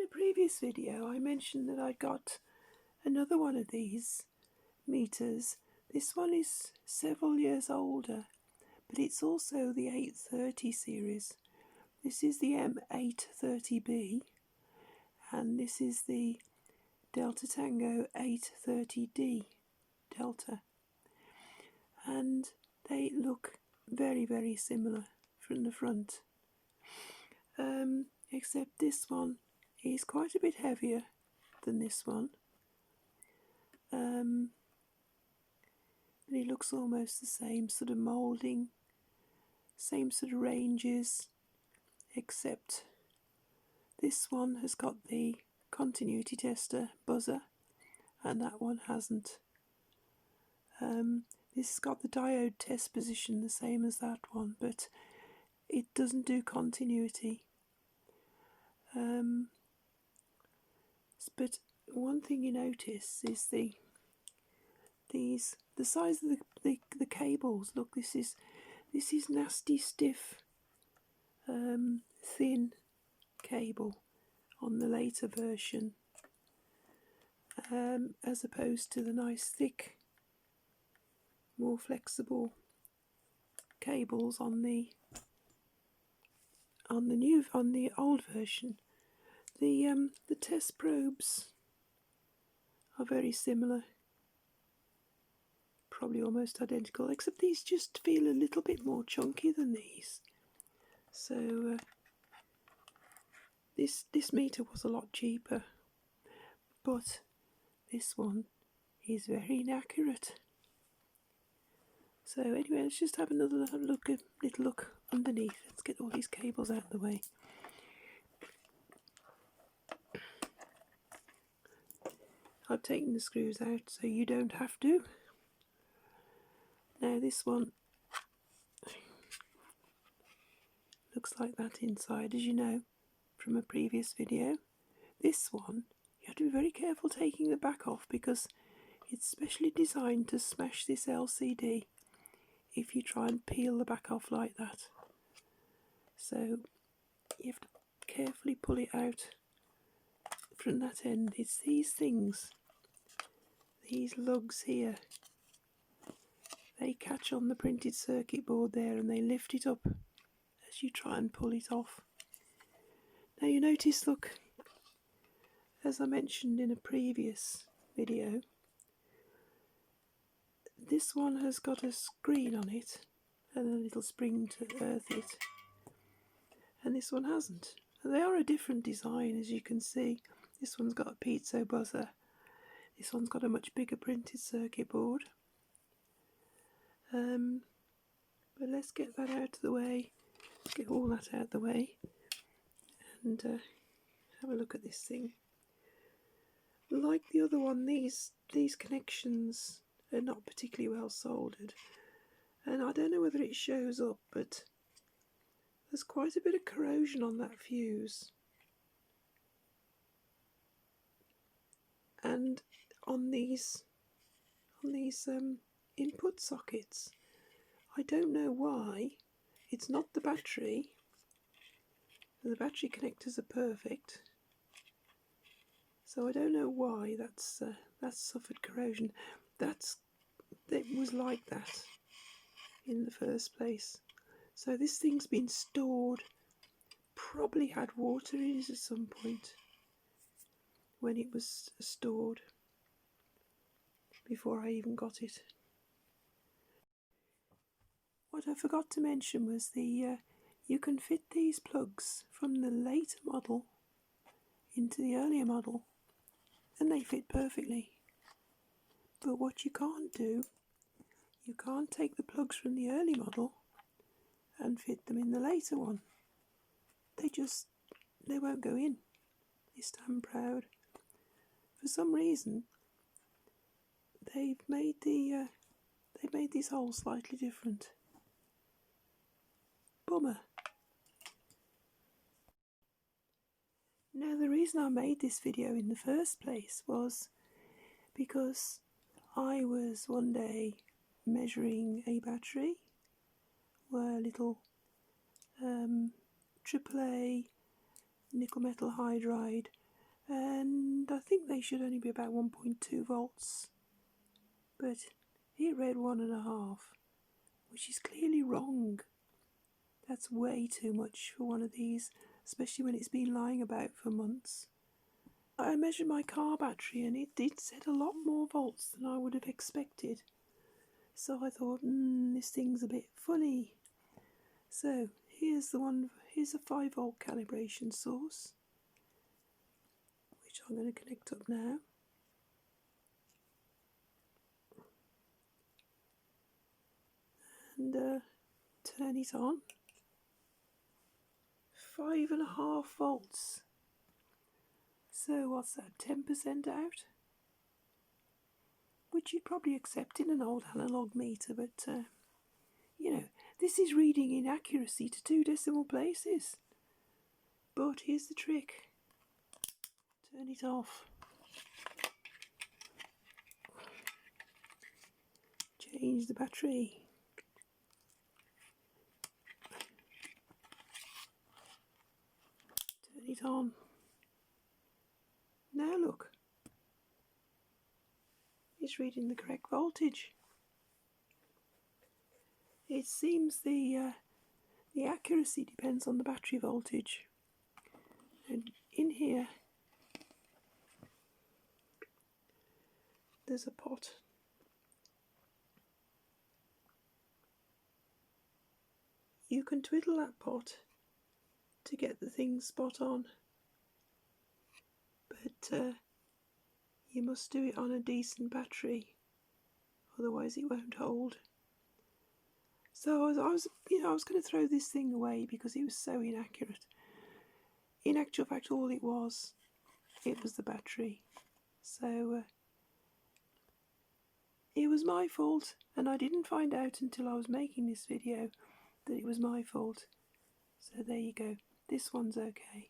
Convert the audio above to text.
previous video I mentioned that I got another one of these meters. This one is several years older, but it's also the 830 series. This is the M830B and this is the Delta Tango 830D Delta, and they look very, very similar from the front, except this one is quite a bit heavier than this one, but it looks almost the same sort of moulding, same sort of ranges, except this one has got the continuity tester buzzer and that one hasn't. This has got the diode test position the same as that one, but it doesn't do continuity. But one thing you notice is the size of the cables. Look, this is nasty stiff, thin cable on the later version, as opposed to the nice thick, more flexible cables on the old version. The test probes are very similar, probably almost identical, except these just feel a little bit more chunky than these. So this meter was a lot cheaper, but this one is very inaccurate. So anyway, let's just have another little look underneath. Let's get all these cables out of the way. I've taken the screws out so you don't have to. Now this one looks like that inside, as you know from a previous video. This one, you have to be very careful taking the back off because it's specially designed to smash this LCD if you try and peel the back off like that. So you have to carefully pull it out from that end. It's these things, these lugs here, they catch on the printed circuit board there and they lift it up as you try and pull it off. Now you notice, look, as I mentioned in a previous video, this one has got a screen on it and a little spring to earth it, and this one hasn't. They are a different design, as you can see. This one's got a piezo buzzer, this one's got a much bigger printed circuit board. But let's get that out of the way, get all that out of the way, and have a look at this thing. Like the other one, these connections are not particularly well soldered, and I don't know whether it shows up, but there's quite a bit of corrosion on that fuse, and on these input sockets. I don't know why. It's not the battery. The battery connectors are perfect, so I don't know why that's suffered corrosion. It was like that in the first place. So this thing's been stored, probably had water in it at some point when it was stored, before I even got it. What I forgot to mention was you can fit these plugs from the later model into the earlier model and they fit perfectly. But what you can't do, you can't take the plugs from the early model and fit them in the later one. They won't go in. They stand proud. For some reason, they've made these holes slightly different. Bummer. Now the reason I made this video in the first place was because I was one day measuring a battery, a little AAA nickel metal hydride and I think they should only be about 1.2 volts, but it read 1.5, which is clearly wrong. That's way too much for one of these, especially when it's been lying about for months. I measured my car battery and it did set a lot more volts than I would have expected. So I thought, this thing's a bit funny. So here's here's a 5 volt calibration source, which I'm going to connect up now. And turn it on. 5.5 volts. So what's that, 10% out? Which you'd probably accept in an old analog meter, but you know, this is reading inaccuracy to 2 decimal places. But here's the trick. Turn it off. Change the battery. Turn it on. Now look. It's reading the correct voltage. It seems the accuracy depends on the battery voltage. And in here, there's a pot. You can twiddle that pot to get the thing spot on, but you must do it on a decent battery, otherwise it won't hold. So I was going to throw this thing away because it was so inaccurate. In actual fact, all it was the battery. So it was my fault, and I didn't find out until I was making this video that it was my fault. So there you go. This one's okay.